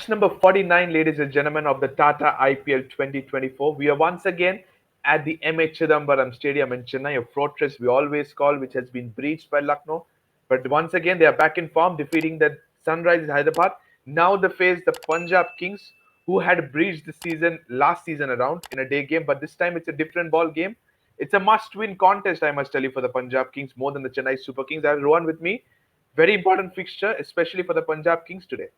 Match number 49, ladies and gentlemen, of the Tata IPL 2024. We are once again at the Chidambaram Stadium in Chennai, a fortress we always call, which has been breached by Lucknow. But once again, they are back in form, defeating the Sunrisers Hyderabad. Now they face the Punjab Kings, who had breached the season last season around in a day game. But this time it's a different ball game. It's a must-win contest, I must tell you, for the Punjab Kings more than the Chennai Super Kings. I have Rohan with me. Very important fixture, especially for the Punjab Kings today.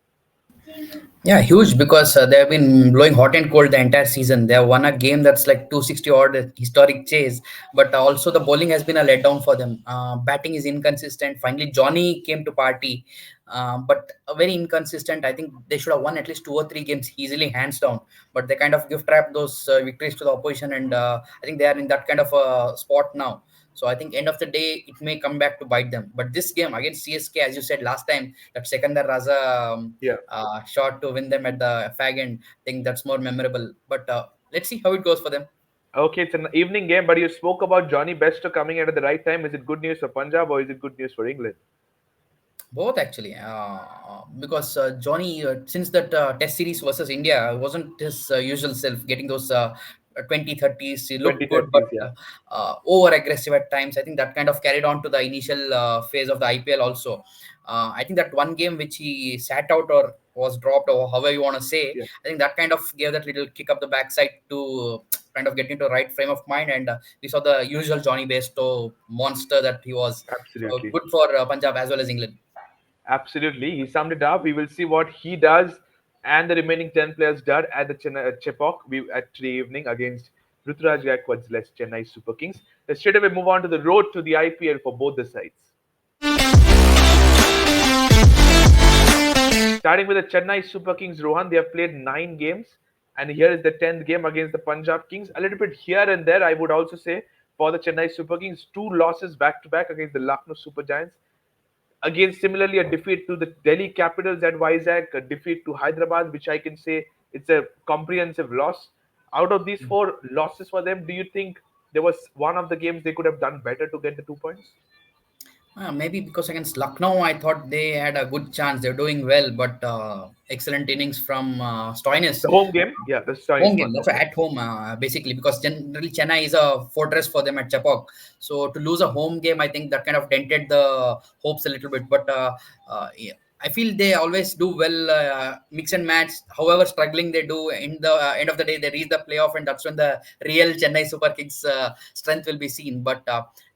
Yeah, huge because they have been blowing hot and cold the entire season. They have won a game that's like 260 odd historic chase, but also the bowling has been a letdown for them. Batting is inconsistent. Finally, Johnny came to party, but very inconsistent. I think they should have won at least two or three games easily, hands down. But they kind of gift wrap those victories to the opposition, and I think they are in that kind of a spot now. So I think end of the day, it may come back to bite them. But this game against CSK, as you said last time, that Sekandar Raza Yeah. shot to win them at the fag end. I think that's more memorable. But let's see how it goes for them. Okay, it's an evening game, but you spoke about Johnny Bester coming at the right time. Is it good news for Punjab or is it good news for England? Both actually, because Johnny, since that Test series versus India, wasn't his usual self, getting those 20, 30s. He looked good, but 2030s, yeah. over aggressive at times. I think that kind of carried on to the initial phase of the IPL also. I think that one game which he sat out or was dropped, or however you want to say, Yeah, I think that kind of gave that little kick up the backside to kind of get into the right frame of mind. And we saw the usual Johnny Bairstow monster that he was. So absolutely. good for Punjab as well as England. Absolutely. He summed it up. We will see what he does and the remaining 10 players did at the Chepauk at today evening against Ruturaj Gaikwad's less Chennai Super Kings. Let's straight away move on to the road to the IPL for both the sides. Starting with the Chennai Super Kings, Rohan, they have played 9 games, and here is the 10th game against the Punjab Kings. A little bit here and there, I would also say, for the Chennai Super Kings, 2 losses back to back against the Lucknow Super Giants. Again, similarly, a defeat to the Delhi Capitals at Vizag, a defeat to Hyderabad, which I can say it's a comprehensive loss. Out of these 4 losses for them, do you think there was one of the games they could have done better to get the 2 points? Maybe because against Lucknow, I thought they had a good chance. They're doing well, but excellent innings from Stoinis. The home game, yeah, the Chinese Home game, one. that's why Okay, at home, basically, because generally Chennai is a fortress for them at Chepauk. So to lose a home game, I think that kind of dented the hopes a little bit. But yeah, I feel they always do well, mix and match. However struggling they do, in the end of the day, they reach the playoff, and that's when the real Chennai Super Kings strength will be seen. But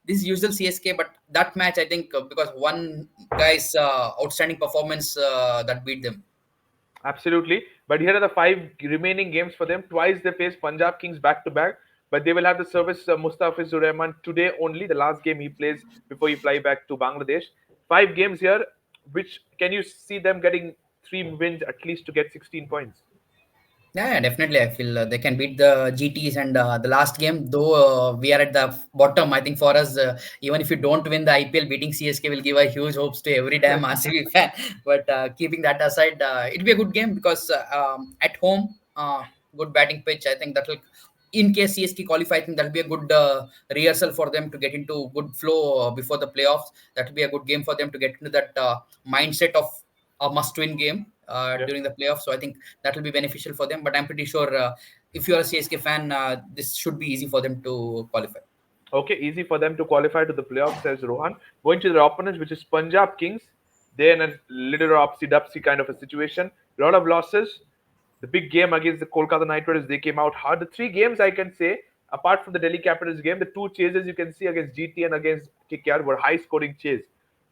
this is usual CSK, but that match, I think, because one guy's outstanding performance that beat them. absolutely. But here are the 5 remaining games for them. Twice they face Punjab Kings back to back, but they will have the service Mustafizur Rahman today only. The last game he plays before he fly back to Bangladesh. 5 games here. Which can you see them getting 3 wins at least to get 16 points? Yeah, definitely. I feel they can beat the GTs and the last game, though we are at the bottom. I think for us, even if you don't win the IPL, beating CSK will give a huge hopes to every damn RCB fan. But keeping that aside, it'll be a good game because at home, good batting pitch. I think that will, in case CSK qualify, I think that'll be a good rehearsal for them to get into good flow before the playoffs. That will be a good game for them to get into that mindset of a must-win game Yeah. during the playoffs. So I think that will be beneficial for them. But I'm pretty sure if you're a CSK fan, this should be easy for them to qualify. Okay, easy for them to qualify to the playoffs, says Rohan. Going to their opponents, which is Punjab Kings, they're in a little upsy-dupsy kind of a situation. A lot of losses. The big game against the Kolkata Knight Riders, they came out hard. The 3 games I can say, apart from the Delhi Capitals game, the 2 chases you can see against GT and against KKR were high-scoring chase.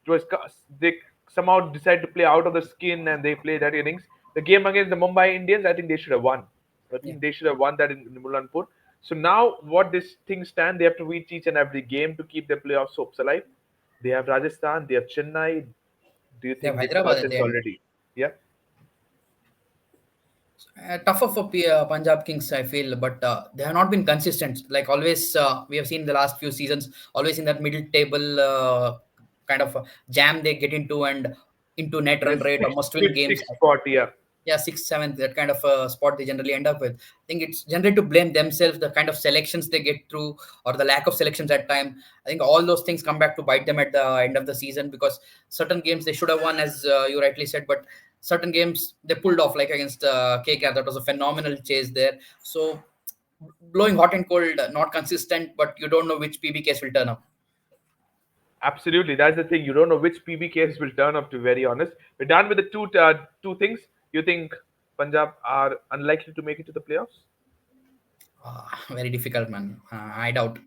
It was they somehow decided to play out of the skin and they played that innings. The game against the Mumbai Indians, I think they should have won. I Yeah. think they should have won that in Mulanpur. So now, what this thing stand, they have to reach each and every game to keep their playoff hopes alive. They have Rajasthan, they have Chennai. Do you They have think it's Hyderabad at the curtains end. already? Yeah. Tougher for Punjab Kings, I feel, but they have not been consistent. Like always, we have seen the last few seasons, always in that middle table kind of jam they get into, and into net The run rate or sixth, must-win fifth, games. sixth spot, yeah. Yeah, sixth, seventh, that kind of spot they generally end up with. I think it's generally to blame themselves, the kind of selections they get through, or the lack of selections at time. I think all those things come back to bite them at the end of the season, because certain games they should have won, as you rightly said, but certain games they pulled off, like against KKR. That was a phenomenal chase there. So blowing hot and cold, not consistent, but you don't know which PBKs will turn up. Absolutely, that's the thing. You don't know which PBKs will turn up. To be very honest, we're done with the two things. You think Punjab are unlikely to make it to the playoffs? Very difficult, man. I doubt.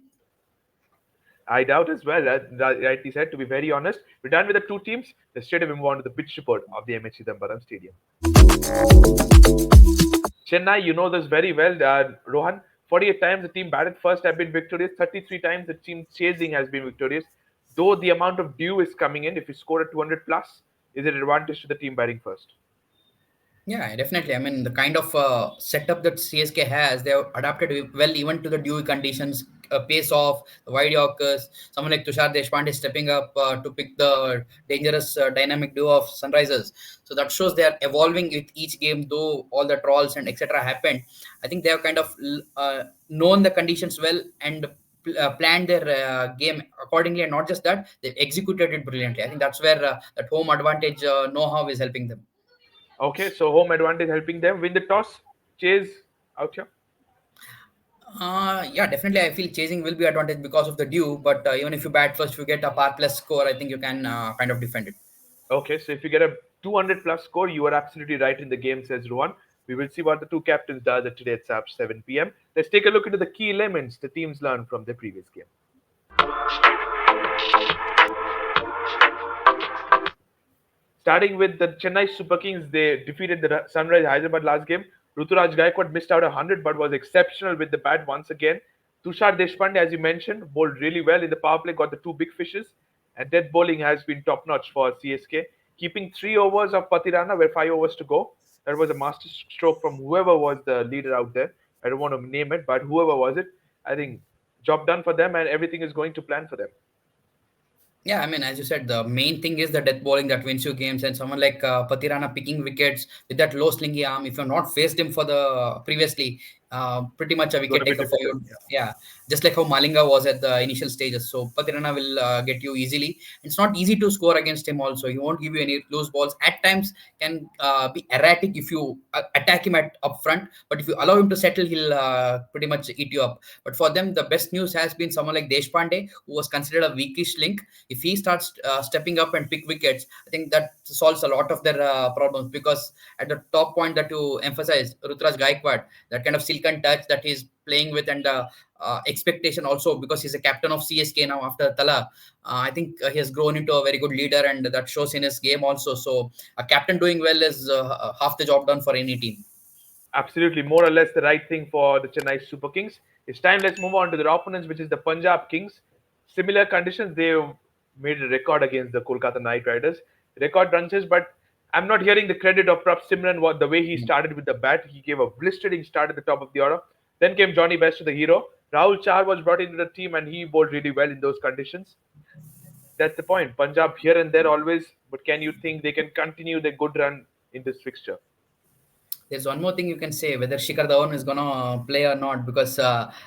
I doubt as well. That rightly said. To be very honest, we're done with the two teams. Let's straight away move on to the pitch report of the MH Chidambaram Stadium. Chennai, you know this very well, Rohan. 48 times the team batted first have been victorious. 33 times the team chasing has been victorious. Though the amount of dew is coming in, if you score a 200 plus, is it an advantage to the team batting first? Yeah, definitely. I mean, the kind of setup that CSK has, they have adapted well even to the dewy conditions, pace off, the wide Yorkers, someone like Tushar Deshpande stepping up to pick the dangerous dynamic duo of Sunrisers. So that shows they are evolving with each game, though all the trolls and etc. happened. I think they have kind of known the conditions well and planned their game accordingly, and not just that, they've executed it brilliantly. I think that's where that home advantage know-how is helping them. Okay, so home advantage helping them win the toss. Chase out here. Yeah, definitely. I feel chasing will be advantage because of the dew. But even if you bat first, if you get a par plus score, I think you can kind of defend it. Okay, so if you get a 200 plus score, you are absolutely right in the game, says Rohan. We will see what the two captains does at today at 7 p.m. Let's take a look into the key elements the teams learned from their previous game. Starting with the Chennai Super Kings, they defeated the Sunrise Hyderabad last game. Ruturaj Gaikwad missed out 100 but was exceptional with the bat once again. Tushar Deshpande, as you mentioned, bowled really well in the power play, got the two big fishes. And death bowling has been top notch for CSK, keeping 3 overs of Patirana where 5 overs to go. That was a master stroke from whoever was the leader out there. I don't want to name it, but whoever was it, I think job done for them and everything is going to plan for them. Yeah, I mean, as you said, the main thing is the death bowling that wins you games, and someone like Patirana picking wickets with that low slingy arm. If you've not faced him for the previously, pretty much a It's going wicket to be taker for difficult. you. Yeah, just like how Malinga was at the initial stages. So Patirana will get you easily. It's not easy to score against him. Also, he won't give you any loose balls. At times, can be erratic if you attack him at up front. But if you allow him to settle, he'll pretty much eat you up. But for them, the best news has been someone like Deshpande, who was considered a weakish link. If he starts stepping up and pick wickets, I think that solves a lot of their problems, because at the top point that you emphasize, Rutraj Gaikwad, that kind of silken touch that he's playing with, and expectation also, because he's a captain of CSK now after Tala. I think he has grown into a very good leader, and that shows in his game also. So a captain doing well is half the job done for any team. Absolutely, more or less the right thing for the Chennai Super Kings. It's time. Let's move on to their opponents, which is the Punjab Kings. Similar conditions, they made a record against the Kolkata Knight Riders. Record runs, but I'm not hearing the credit of Prab Simran. What the way he started with the bat, he gave a blistering start at the top of the order. Then came Johnny Best, the hero. Rahul Char was brought into the team, and he bowled really well in those conditions. That's the point. Punjab here and there always, but can you think they can continue the good run in this fixture? There's one more thing you can say, whether Shikhar Dhawan is gonna play or not, because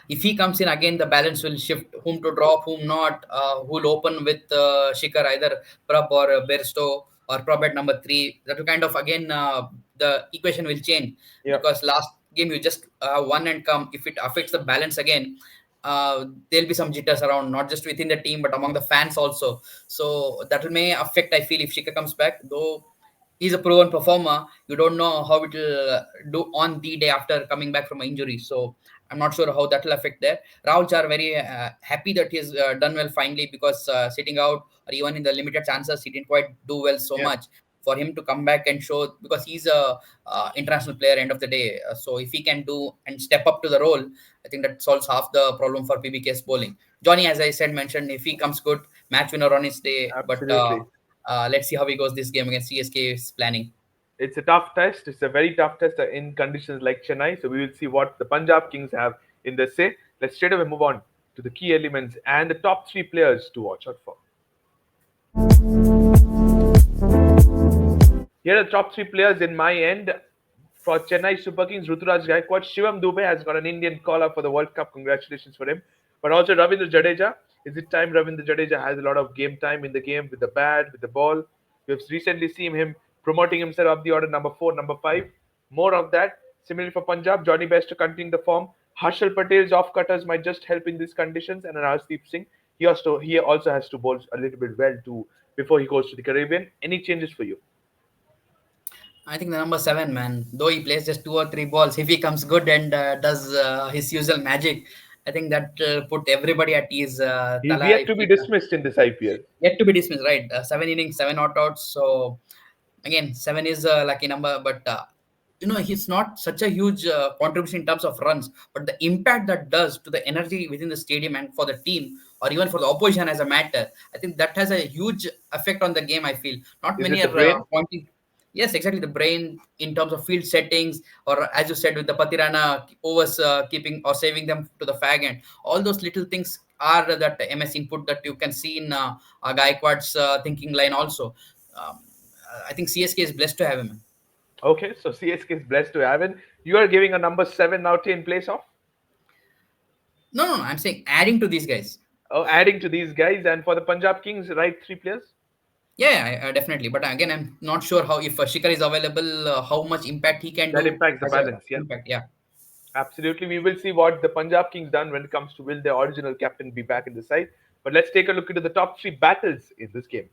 if he comes in again, the balance will shift. Whom to drop, whom not. Who'll open with Shikhar, either Prab or Bersto, or Prab at number three. That will kind of again the equation will change, Yeah. because last game you just won and come. If it affects the balance again, there'll be some jitters around, not just within the team but among the fans also. So that may affect. I feel if Shikhar comes back, though he's a proven performer. You don't know how it will do on the day after coming back from an injury. So I'm not sure how that will affect there. Rahul Char very happy that he's done well finally, because sitting out or even in the limited chances, he didn't quite do well so Yeah. much. For him to come back and show, because he's a international player end of the day. So if he can do and step up to the role, I think that solves half the problem for PBK's bowling. Johnny, as I said, mentioned, if he comes good, match winner on his day. But Absolutely. let's see how he goes this game against CSK is planning. It's a tough test. It's a very tough test in conditions like Chennai. So we will see what the Punjab Kings have in their say. Let's straight away move on to the key elements and the top three players to watch out for. Here are the top three players in my end. For Chennai Super Kings, Ruturaj Gaikwad, Shivam Dubey has got an Indian call up for the World Cup. Congratulations for him. But also Ravindra Jadeja. Is it time Ravindra Jadeja has a lot of game time in the game with the bat, with the ball? We've recently seen him promoting himself up the order, number 4, number 5. More of that. Similarly for Punjab, Johnny Best to continue the form. Harshal Patel's off cutters might just help in these conditions, and Arshdeep Singh, he also has to bowl a little bit well too before he goes to the Caribbean. Any changes for you? I think the number 7 man, though he plays just 2 or 3 balls, if he comes good and does his usual magic, I think that put everybody at ease. He's Tala, yet if to be he, dismissed in this IPL. yet to be dismissed, right? 7 innings, 7 not outs. So again, 7 is a lucky number, but he's not such a huge contribution in terms of runs, but the impact that does to the energy within the stadium and for the team or even for the opposition as a matter, I think that has a huge effect on the game. I feel not Is many it the are brain? pointing. Yes, exactly. The brain in terms of field settings, or as you said with the Patirana overs keeping or saving them to the fag end. All those little things are that MS input that you can see in Gaikwad's thinking line also. Um, I think CSK is blessed to have him. Okay, so CSK is blessed to have him. You are giving a number 7 now in place of? No, no, no. I'm saying adding to these guys. Oh, adding to these guys. And for the Punjab Kings, right, 3 players? Yeah, yeah, definitely. But again, I'm not sure how if Shikhar is available, how much impact he can That do impacts the as a balance, yeah. impact. Yeah. Absolutely. We will see what the Punjab Kings done when it comes to will their original captain be back in the side. But let's take a look into the top 3 battles in this game.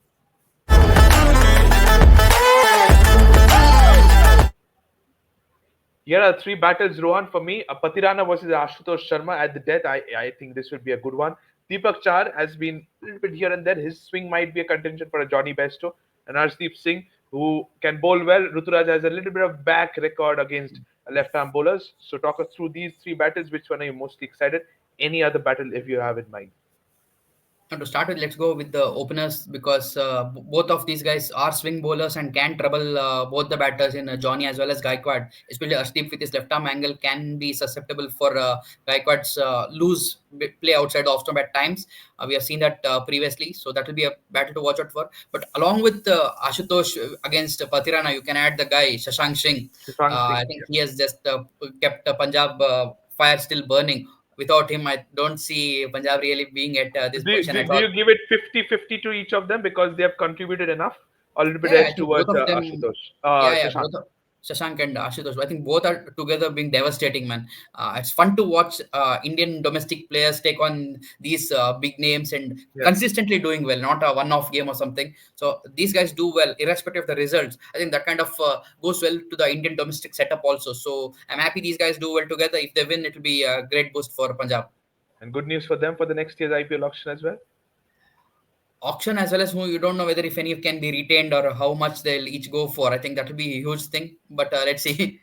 Here are 3 battles, Rohan, for me. A Patirana versus Ashutosh Sharma at the death. I think this will be a good one. Deepak Char has been a little bit here and there. His swing might be a contention for a Johnny Besto. And Arshdeep Singh, who can bowl well. Ruturaj has a little bit of back record against left-arm bowlers. So talk us through these 3 battles. Which one are you mostly excited? Any other battle if you have in mind? Now to start with, let's go with the openers because both of these guys are swing bowlers and can trouble both the batters in Johnny as well as Gaikwad. Especially Arshdeep with his left arm angle can be susceptible for Gaikwad's loose play outside the off stump at times. We have seen that previously, so that will be a battle to watch out for. But along with Ashutosh against Patirana, you can add the guy Shashank Singh. Shashank I Singh. think he has just kept Punjab fire still burning. Without him, I don't see Punjab really being at So this position at do all. you give it 50-50 to each of them because they have contributed enough? Or a little bit Yeah, I edge think both towards of them. Ashutosh, Yeah, yeah, Shashank? both of Shashank and Ashutosh. I think both are together being devastating, man. It's fun to watch Indian domestic players take on these big names and Yes. consistently doing well, not a one-off game or something. So these guys do well, irrespective of the results. I think that kind of goes well to the Indian domestic setup also. So I'm happy these guys do well together. If they win, it will be a great boost for Punjab. And good news for them for the next year's IPL auction as well. Auction as well as who you don't know whether if any can be retained or how much they'll each go for. I think that will be a huge thing. But let's see.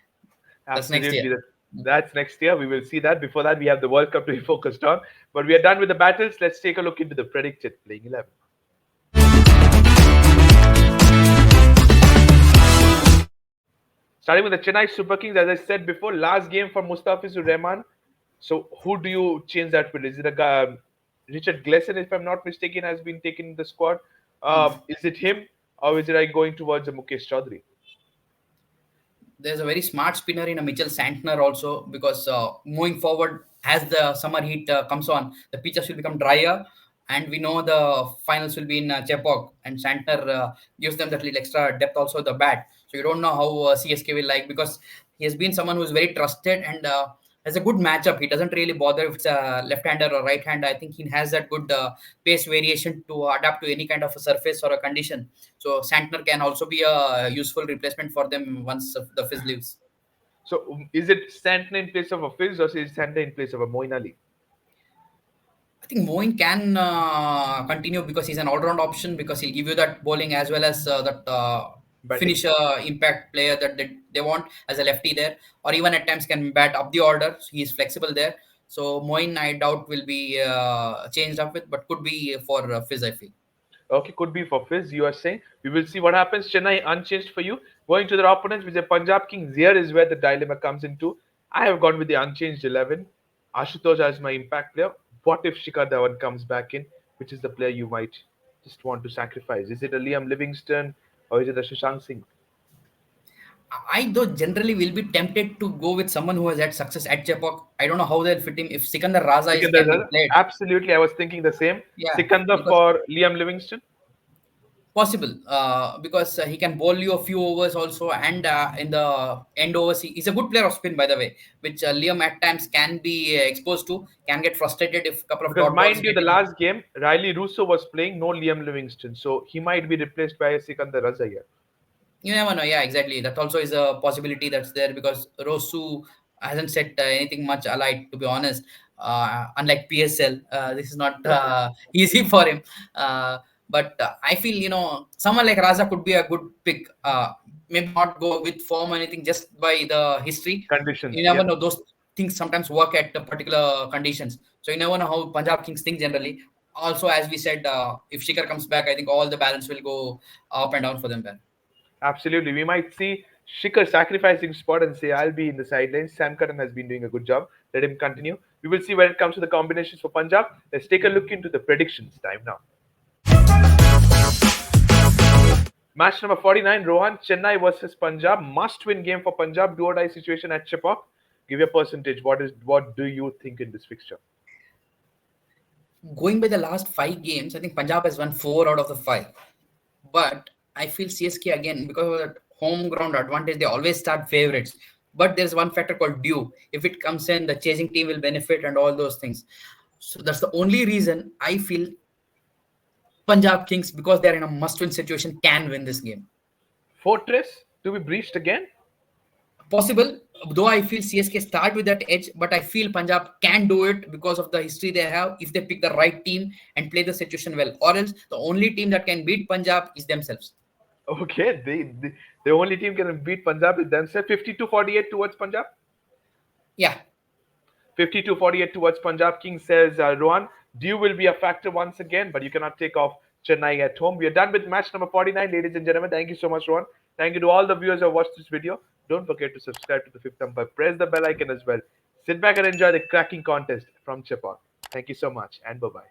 That's next year. Absolutely. That's next year. We will see that. Before that, we have the World Cup to be focused on. But we are done with the battles. Let's take a look into the predicted playing 11. Starting with the Chennai Super Kings, as I said before, last game for Mustafizur Rahman. So who do you change that with? Is it a guy, Richard Gleason, if I'm not mistaken, has been taken in the squad? Is it him, or is it like going towards a Mukesh Chaudhary? There's a very smart spinner in a Mitchell Santner also because moving forward, as the summer heat comes on, the pitches will become drier, and we know the finals will be in Chepauk, and Santner gives them that little extra depth also the bat. So you don't know how CSK will like because he has been someone who is very trusted and has a good matchup. He doesn't really bother if it's a left-hander or right-hander. I think he has that good pace variation to adapt to any kind of a surface or a condition. So Santner can also be a useful replacement for them once the Fizz leaves. So is it Stanton in place of a Fizz, or is it Stanton in place of a Moin Ali? I think Moin can continue because he's an all-round option because he'll give you that bowling as well as that Batting. finisher impact player that they want as a lefty there, or even at times can bat up the order. So he's flexible there. So Moin, I doubt will be changed up with, but could be for Fizz. I feel. Okay, could be for Fizz, you are saying. We will see what happens. Chennai unchanged for you. Going to their opponents, which are Punjab Kings. Here is where the dilemma comes into. I have gone with the unchanged 11. Ashutosh as my impact player. What if Shikhar Dhawan comes back in? Which is the player you might just want to sacrifice? Is it a Liam Livingston or is it a Shashank Singh? I though generally will be tempted to go with someone who has had success at Chepauk. I don't know how they'll fit him. If Sikandar Raza can be Sikandar, played, absolutely. I was thinking the same. yeah, Sikandar because for Liam Livingston. Possible, because he can bowl you a few overs also, and in the end overs, he's a good player of spin, by the way, which Liam at times can be exposed to, can get frustrated if a couple of Because dot balls mind you, get the in. last game, Riley Russo was playing, no Liam Livingston, so he might be replaced by Sikandar Raza here. You never know. Yeah, exactly. That also is a possibility that's there because Rosu hasn't said anything much alike, to be honest. Unlike PSL, this is not easy for him. But I feel, someone like Raza could be a good pick. Maybe not go with form or anything, just by the history. Conditions, You yeah. never know. Those things sometimes work at the particular conditions. So you never know how Punjab Kings think generally. Also, as we said, if Shikhar comes back, I think all the balance will go up and down for them there. Absolutely. We might see Shikhar sacrificing spot and say, I'll be in the sidelines. Sam Curran has been doing a good job. Let him continue. We will see when it comes to the combinations for Punjab. Let's take a look into the predictions time now. Match number 49, Rohan, Chennai versus Punjab. Must win game for Punjab. Do or die situation at Chepauk. Give your percentage. What do you think in this fixture? Going by the last 5 games, I think Punjab has won 4 out of the 5. But I feel CSK again, because of that home ground advantage, they always start favorites. But there's one factor called due. If it comes in, the chasing team will benefit and all those things. So that's the only reason I feel Punjab Kings, because they're in a must-win situation, can win this game. Fortress to be breached again? Possible, though I feel CSK start with that edge, but I feel Punjab can do it because of the history they have if they pick the right team and play the situation well. Or else the only team that can beat Punjab is themselves. Okay, the only team can beat Punjab is themselves. 52-48 towards Punjab. Yeah, 52-48 towards Punjab. King says, Rohan, Dew will be a factor once again, but you cannot take off Chennai at home. We are done with match number 49, ladies and gentlemen. Thank you so much, Rohan. Thank you to all the viewers who have watched this video. Don't forget to subscribe to the Fifth Umpire. Press the bell icon as well. Sit back and enjoy the cracking contest from Chepauk. Thank you so much, and bye-bye.